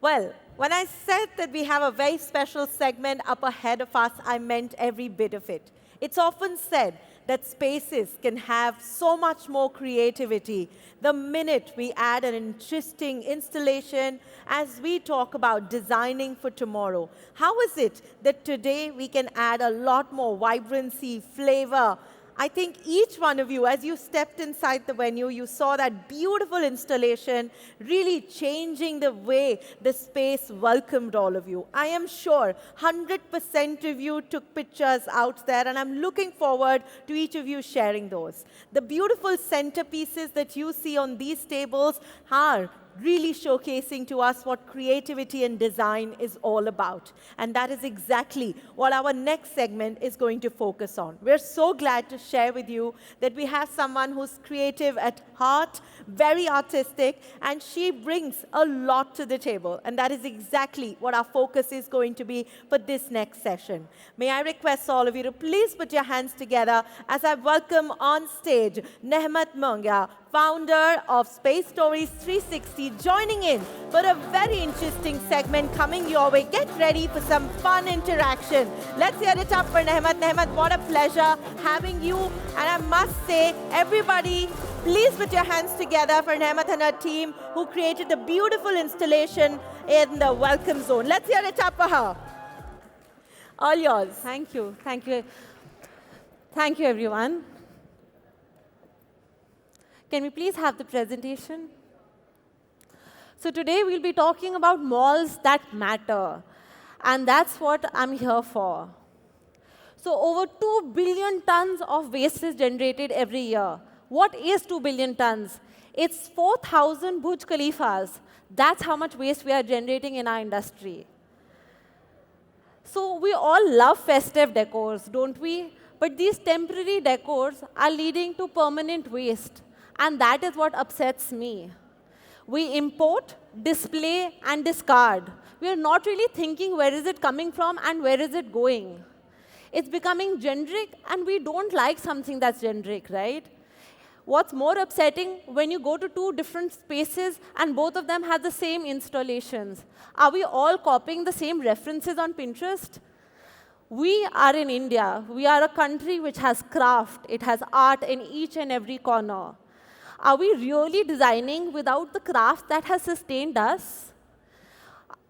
Well, when I said that we have a very special segment up ahead of us, I meant every bit of it. It's often said that spaces can have so much more creativity the minute we add an interesting installation as we talk about designing for tomorrow. How is it that today we can add a lot more vibrancy, flavor? I think each one of you, as you stepped inside the venue, you saw that beautiful installation really changing the way the space welcomed all of you. I am sure 100% of you took pictures out there, and I'm looking forward to each of you sharing those. The beautiful centerpieces that you see on these tables are really showcasing to us what creativity and design is all about. And that is exactly what our next segment is going to focus on. We're so glad to share with you that we have someone who's creative at heart, very artistic, and she brings a lot to the table. And that is exactly what our focus is going to be for this next session. May I request all of you to please put your hands together as I welcome on stage Nehmat Mongia, founder of Space Stories 360, joining in for a very interesting segment coming your way. Get ready for some fun interaction. Let's hear it up for Nehmat. Nehmat, what a pleasure having you. And I must say, everybody, please put your hands together for Nehmat and her team who created the beautiful installation in the welcome zone. Let's hear it up for her. All yours. Thank you. Thank you. Thank you, everyone. Can we please have the presentation? So today we'll be talking about malls that matter. And that's what I'm here for. So over 2 billion tons of waste is generated every year. What is 2 billion tons? It's 4,000 Burj Khalifas. That's how much waste we are generating in our industry. So we all love festive decors, don't we? But these temporary decors are leading to permanent waste. And that is what upsets me. We import, display, and discard. We are not really thinking where is it coming from and where is it going. It's becoming generic, and we don't like something that's generic, right? What's more upsetting, when you go to two different spaces and both of them have the same installations. Are we all copying the same references on Pinterest? We are in India. We are a country which has craft. It has art in each and every corner. Are we really designing without the craft that has sustained us?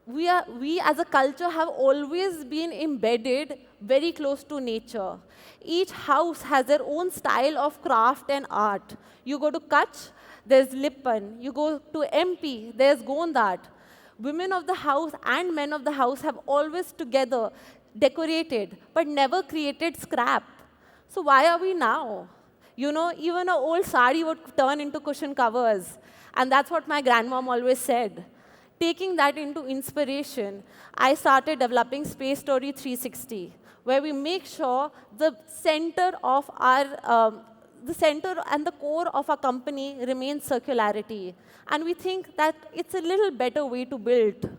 We as a culture have always been embedded very close to nature. Each house has their own style of craft and art. You go to Kutch, there's Lippan. You go to MP, there's Gondat. Women of the house and men of the house have always together decorated, but never created scrap. So why are we now? You know, even an old sari would turn into cushion covers. And that's what my grandmom always said. Taking that into inspiration, I started developing Space Story 360, where we make sure the center of the center and the core of our company remains circularity. And we think that it's a little better way to build,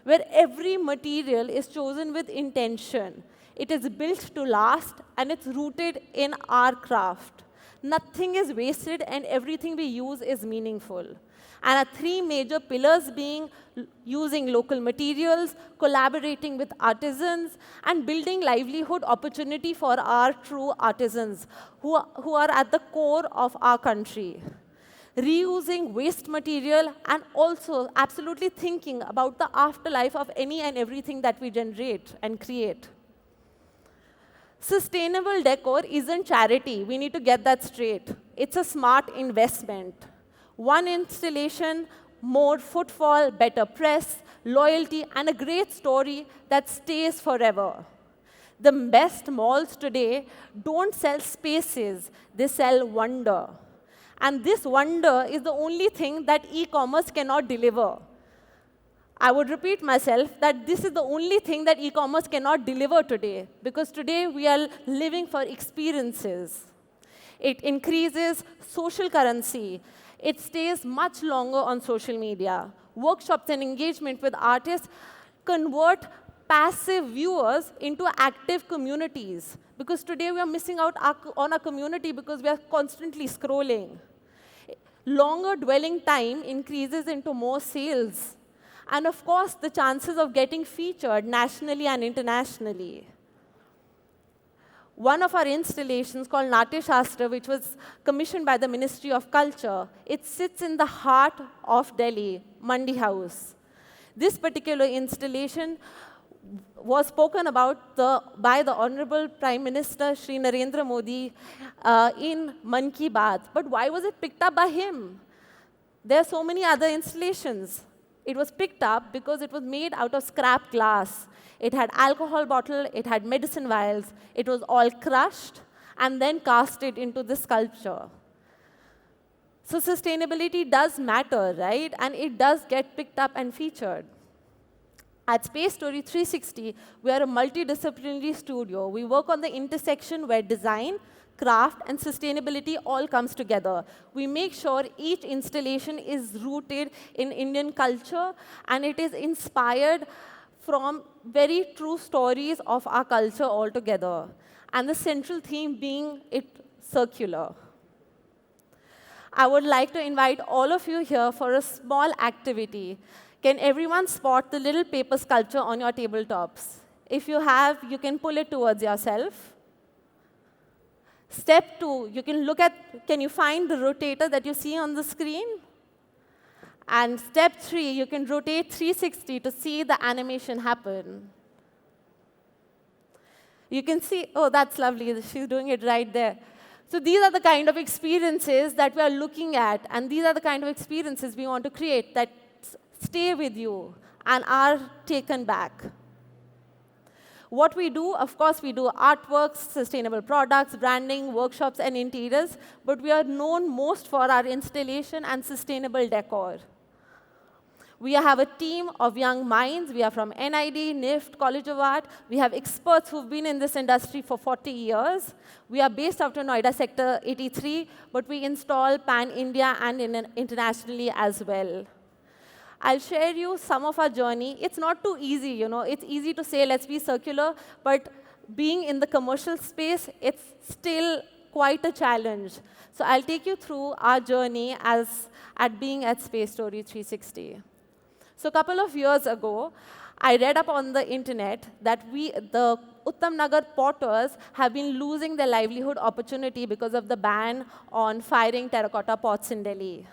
where every material is chosen with intention. It is built to last, and it's rooted in our craft. Nothing is wasted, and everything we use is meaningful. And our three major pillars being using local materials, collaborating with artisans, and building livelihood opportunity for our true artisans who are at the core of our country. Reusing waste material and also absolutely thinking about the afterlife of any and everything that we generate and create. Sustainable decor isn't charity. We need to get that straight. It's a smart investment. One installation, more footfall, better press, loyalty, and a great story that stays forever. The best malls today don't sell spaces, they sell wonder. And this wonder is the only thing that e-commerce cannot deliver. I would repeat myself that this is the only thing that e-commerce cannot deliver today, because today we are living for experiences. It increases social currency. It stays much longer on social media. Workshops and engagement with artists convert passive viewers into active communities, because today we are missing out on our community because we are constantly scrolling. Longer dwelling time increases into more sales. and of course, the chances of getting featured nationally and internationally. One of our installations called Natya Shastra, which was commissioned by the Ministry of Culture, it sits in the heart of Delhi, Mandi House. This particular installation was spoken about by the Honorable Prime Minister Shri Narendra Modi in Man Ki Baat. But why was it picked up by him? There are so many other installations. It was picked up because it was made out of scrap glass. It had alcohol bottle, it had medicine vials. It was all crushed and then casted into this sculpture. So sustainability does matter, right? And it does get picked up and featured. At Space Story 360, we are a multidisciplinary studio. We work on the intersection where design, craft, and sustainability all comes together. We make sure each installation is rooted in Indian culture, and it is inspired from very true stories of our culture altogether, and the central theme being it circular. I would like to invite all of you here for a small activity. Can everyone spot the little paper sculpture on your tabletops? If you have, you can pull it towards yourself. Step 2, you can can you find the rotator that you see on the screen? And step 3, you can rotate 360 to see the animation happen. You can see, oh, that's lovely. She's doing it right there. So these are the kind of experiences that we are looking at, and these are the kind of experiences we want to create that stay with you and are taken back. What we do, of course, we do artworks, sustainable products, branding, workshops, and interiors, but we are known most for our installation and sustainable decor. We have a team of young minds. We are from NID, NIFT, College of Art. We have experts who've been in this industry for 40 years. We are based out of Noida Sector 83, but we install pan-India and internationally as well. I'll share you some of our journey. It's not too easy, you know. It's easy to say, let's be circular, but being in the commercial space, it's still quite a challenge. So I'll take you through our journey at being at Space Story 360. So a couple of years ago, I read up on the internet that the Uttam Nagar potters have been losing their livelihood opportunity because of the ban on firing terracotta pots in Delhi.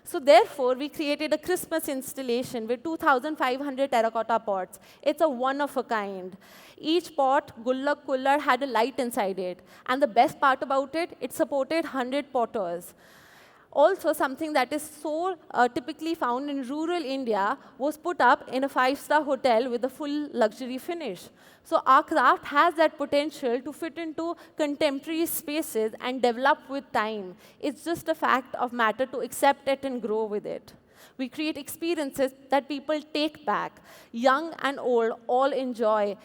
So therefore, we created a Christmas installation with 2,500 terracotta pots. It's a one of a kind. Each pot, gullak kullar, had a light inside it. And the best part about it, it supported 100 potters. Also, something that is so typically found in rural India was put up in a 5-star hotel with a full luxury finish. So our craft has that potential to fit into contemporary spaces and develop with time. It's just a fact of matter to accept it and grow with it. We create experiences that people take back. Young and old all enjoy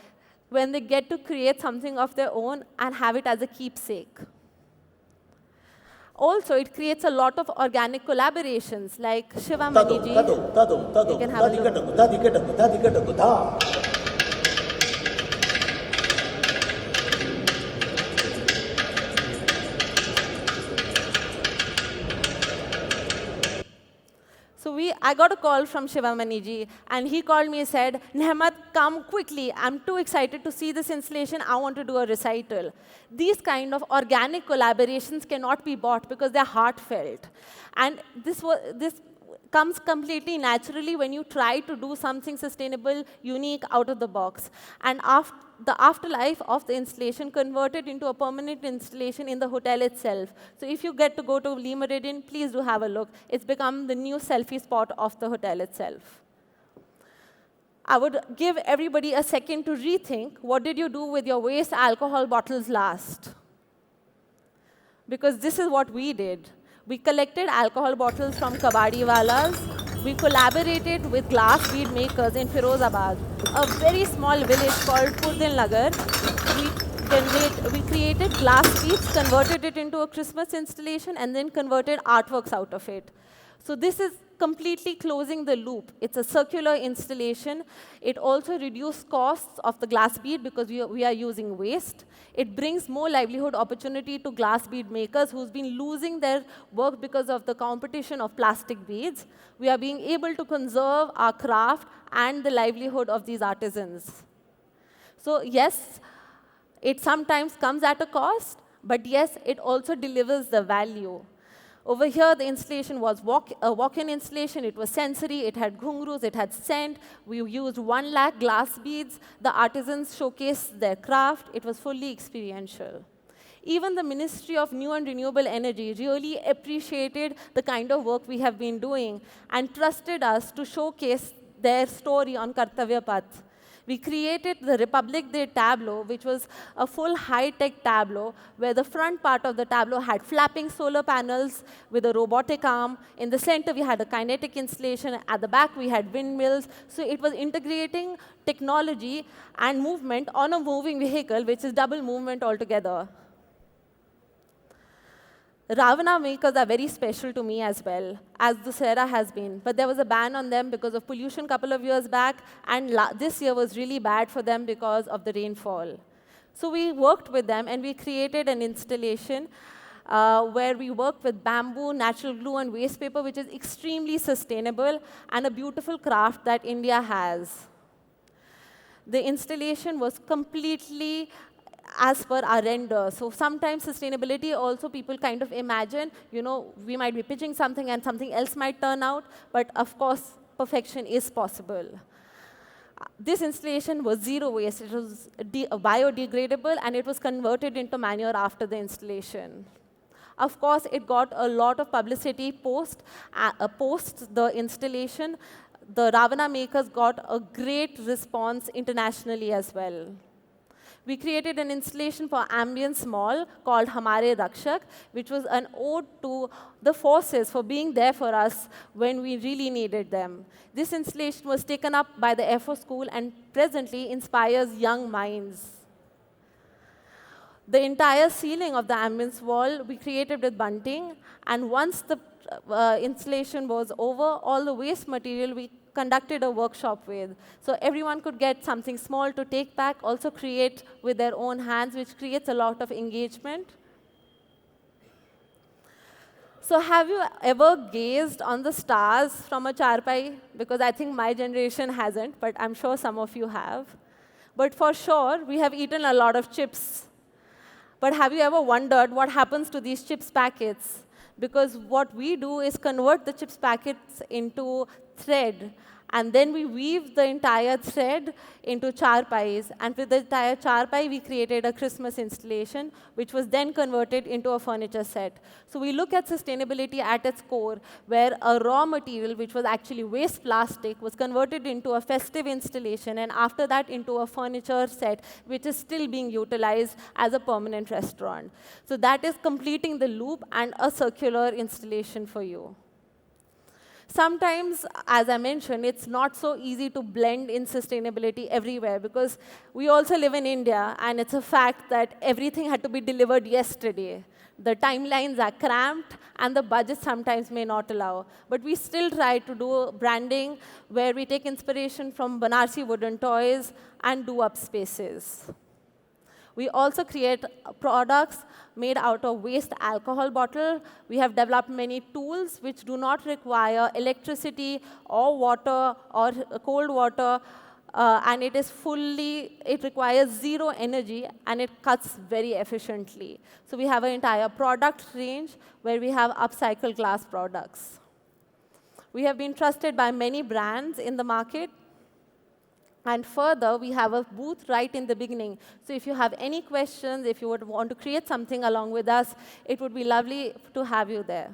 when they get to create something of their own and have it as a keepsake. Also, it creates a lot of organic collaborations, like Shiva Maniji. You can have a look. So I got a call from Shiva Maniji, and he called me and said, Nehmat, come quickly. I'm too excited to see this installation. I want to do a recital. These kind of organic collaborations cannot be bought because they're heartfelt. And this comes completely naturally when you try to do something sustainable, unique, out of the box. And the afterlife of the installation converted into a permanent installation in the hotel itself. So if you get to go to Lee Meridian, please do have a look. It's become the new selfie spot of the hotel itself. I would give everybody a second to rethink, what did you do with your waste alcohol bottles last? Because this is what we did. We collected alcohol bottles from kabadiwalas. We collaborated with glass bead makers in Firozabad, a very small village called Purdin Nagar. We created glass beads, converted it into a Christmas installation, and then converted artworks out of it. So this is completely closing the loop. It's a circular installation. It also reduces costs of the glass bead because we are using waste. It brings more livelihood opportunity to glass bead makers who's been losing their work because of the competition of plastic beads. We are being able to conserve our craft and the livelihood of these artisans. So yes, it sometimes comes at a cost, but yes, it also delivers the value. Over here, the installation was a walk-in installation. It was sensory. It had ghungroos. It had scent. We used 1 lakh glass beads. The artisans showcased their craft. It was fully experiential. Even the Ministry of New and Renewable Energy really appreciated the kind of work we have been doing and trusted us to showcase their story on Kartavya Path. We created the Republic Day tableau, which was a full high-tech tableau, where the front part of the tableau had flapping solar panels with a robotic arm. In the center, we had a kinetic installation. At the back, we had windmills. So it was integrating technology and movement on a moving vehicle, which is double movement altogether. Ravana makers are very special to me as well, as Dussehra has been. But there was a ban on them because of pollution a couple of years back, and this year was really bad for them because of the rainfall. So we worked with them, and we created an installation where we worked with bamboo, natural glue, and waste paper, which is extremely sustainable and a beautiful craft that India has. The installation was completely as per our render. So sometimes sustainability also people kind of imagine, we might be pitching something and something else might turn out, but of course, perfection is possible. This installation was zero waste. It was biodegradable, and it was converted into manure after the installation. Of course, it got a lot of publicity post the installation. The Ravana makers got a great response internationally as well. We created an installation for Ambience Mall called Hamare Rakshak, which was an ode to the forces for being there for us when we really needed them. This installation was taken up by the Air Force School and presently inspires young minds. The entire ceiling of the ambience wall we created with bunting, and once the installation was over, all the waste material we conducted a workshop with. So everyone could get something small to take back, also create with their own hands, which creates a lot of engagement. So have you ever gazed on the stars from a charpai? Because I think my generation hasn't, but I'm sure some of you have. But for sure, we have eaten a lot of chips. But have you ever wondered what happens to these chips packets? Because what we do is convert the chips packets into thread, and then we weave the entire thread into charpais. And with the entire charpai, we created a Christmas installation, which was then converted into a furniture set. So we look at sustainability at its core, where a raw material, which was actually waste plastic, was converted into a festive installation, and after that into a furniture set, which is still being utilized as a permanent restaurant. So that is completing the loop and a circular installation for you. Sometimes, as I mentioned, it's not so easy to blend in sustainability everywhere because we also live in India, and it's a fact that everything had to be delivered yesterday. The timelines are cramped, and the budget sometimes may not allow. But we still try to do branding where we take inspiration from Banarsi wooden toys and do up spaces. We also create products made out of waste alcohol bottle. We have developed many tools which do not require electricity or water or cold water, and it requires zero energy, and it cuts very efficiently. So we have an entire product range where we have upcycled glass products. We have been trusted by many brands in the market. And further, we have a booth right in the beginning. So if you have any questions, if you would want to create something along with us, it would be lovely to have you there.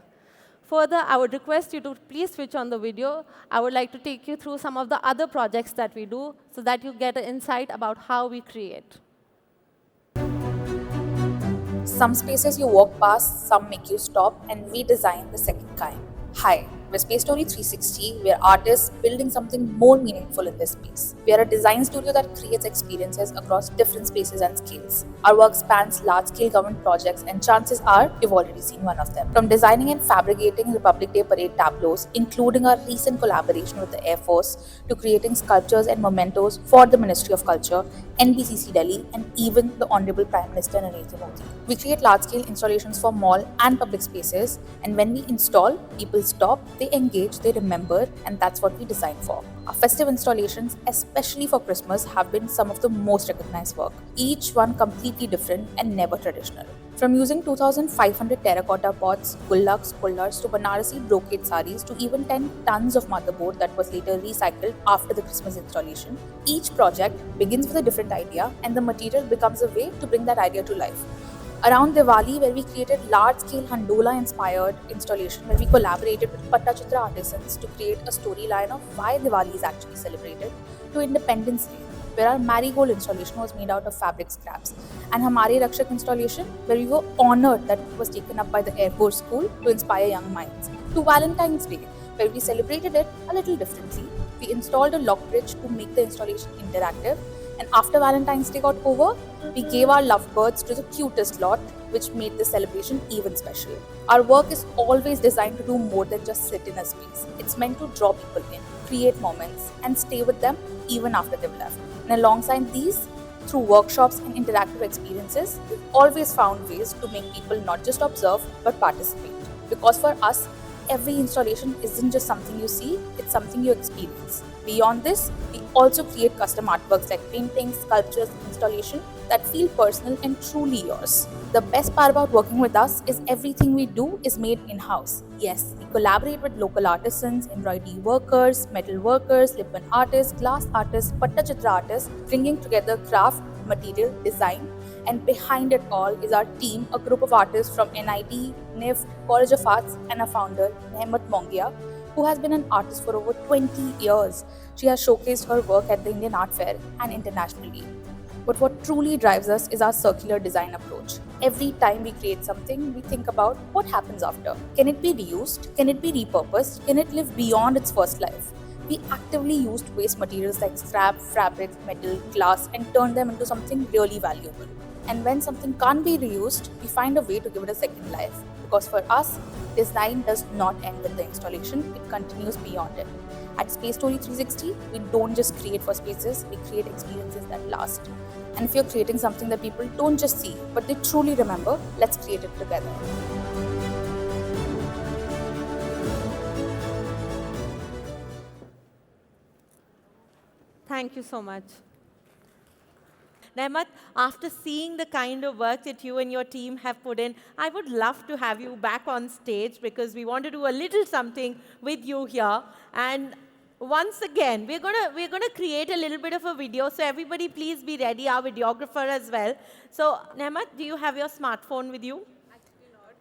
Further, I would request you to please switch on the video. I would like to take you through some of the other projects that we do so that you get an insight about how we create. Some spaces you walk past, some make you stop, and we design the second kind. Hi, With Space Story 360, we are artists building something more meaningful in this space. We are a design studio that creates experiences across different spaces and scales. Our work spans large-scale government projects, and chances are you've already seen one of them. From designing and fabricating Republic Day parade tableaus, including our recent collaboration with the Air Force, to creating sculptures and mementos for the Ministry of Culture, NBCC Delhi, and even the Honorable Prime Minister Narendra Modi. We create large-scale installations for mall and public spaces, and when we install, people stop, they engage, they remember, and that's what we design for. Our festive installations, especially for Christmas, have been some of the most recognized work, each one completely different and never traditional. From using 2,500 terracotta pots, gullaks, kullars to Banarasi brocade saris to even 10 tons of motherboard that was later recycled after the Christmas installation, each project begins with a different idea and the material becomes a way to bring that idea to life. Around Diwali, where we created large-scale Handola-inspired installation, where we collaborated with Pattachitra artisans to create a storyline of why Diwali is actually celebrated, to Independence Day, where our marigold installation was made out of fabric scraps, and Hamare Rakshak installation, where we were honored that it was taken up by the Air Force School to inspire young minds, to Valentine's Day, where we celebrated it a little differently. We installed a lock bridge to make the installation interactive, and after Valentine's Day got over, we gave our lovebirds to the cutest lot, which made the celebration even special. Our work is always designed to do more than just sit in a space. It's meant to draw people in, create moments, and stay with them even after they've left. And alongside these, through workshops and interactive experiences, we've always found ways to make people not just observe but participate. Because for us, every installation isn't just something you see, it's something you experience. Beyond this, we also create custom artworks like paintings, sculptures, installation that feel personal and truly yours. The best part about working with us is everything we do is made in-house. Yes, we collaborate with local artisans, embroidery workers, metal workers, ribbon artists, glass artists, pattachitra artists, bringing together craft, material, design, and behind it all is our team, a group of artists from NIT, NIF, College of Arts, and our founder, Nehmat Mongia, who has been an artist for over 20 years. She has showcased her work at the Indian Art Fair and internationally. But what truly drives us is our circular design approach. Every time we create something, we think about what happens after. Can it be reused? Can it be repurposed? Can it live beyond its first life? We actively used waste materials like scrap, fabric, metal, glass, and turned them into something really valuable. And when something can't be reused, we find a way to give it a second life. Because for us, design does not end with the installation, it continues beyond it. At Space Story 360, we don't just create for spaces, we create experiences that last. And if you're creating something that people don't just see, but they truly remember, let's create it together. Thank you so much. Nehmat, after seeing the kind of work that you and your team have put in, I would love to have you back on stage because we want to do a little something with you here. And once again, we're gonna create a little bit of a video. So everybody, please be ready. Our videographer as well. So Nehmat, do you have your smartphone with you?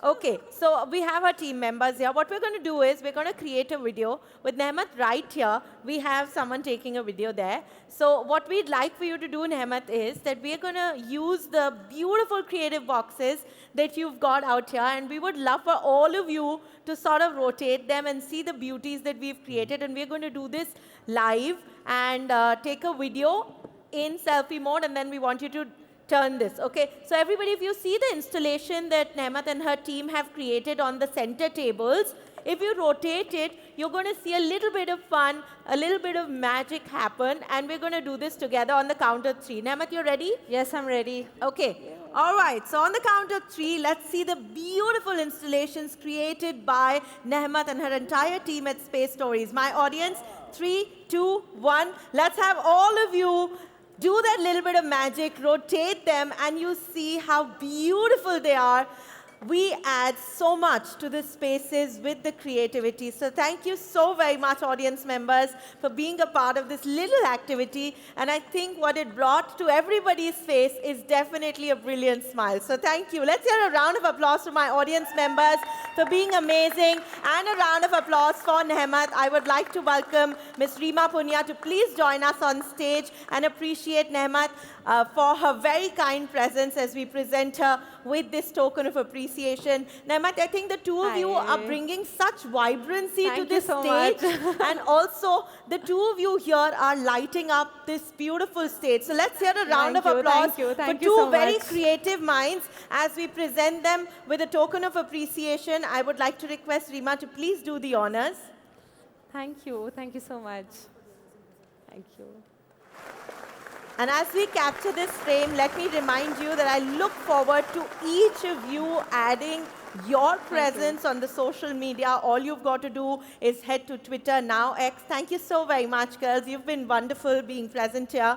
Okay, so we have our team members here. What we're going to do is we're going to create a video with Nehmat right here. We have someone taking a video there. So what we'd like for you to do, Nehmat, is that we're going to use the beautiful creative boxes that you've got out here, and we would love for all of you to sort of rotate them and see the beauties that we've created. And we're going to do this live and take a video in selfie mode, and then we want you to turn this, okay? So everybody, if you see the installation that Nehmat and her team have created on the center tables, if you rotate it, you're going to see a little bit of fun, a little bit of magic happen, and we're going to do this together on the count of 3. Nehmat, you ready? Yes, I'm ready. Okay. All right, so on the count of 3, let's see the beautiful installations created by Nehmat and her entire team at Space Stories. My audience, 3, 2, 1. Let's have all of you do that little bit of magic, rotate them, and you see how beautiful they are. We add so much to the spaces with the creativity. So thank you so very much, audience members, for being a part of this little activity. And I think what it brought to everybody's face is definitely a brilliant smile. So thank you. Let's hear a round of applause to my audience members for being amazing. And a round of applause for Nehmat. I would like to welcome Ms. Reema Punya to please join us on stage and appreciate Nehmat for her very kind presence as we present her with this token of appreciation. Nehmat, I think the two of you are Hi. bringing such vibrancy to Thank you this so stage. much. And also, the two of you here are lighting up this beautiful stage. So let's hear a round Thank of you, applause thank you, for thank you two so very much. creative minds as we present them with a token of appreciation. I would like to request Rima to please do the honors. Thank you so much. Thank you. And as we capture this frame, let me remind you that I look forward to each of you adding your presence on the social media. All you've got to do is head to Twitter, now X. Thank you so very much, girls. You've been wonderful being present here.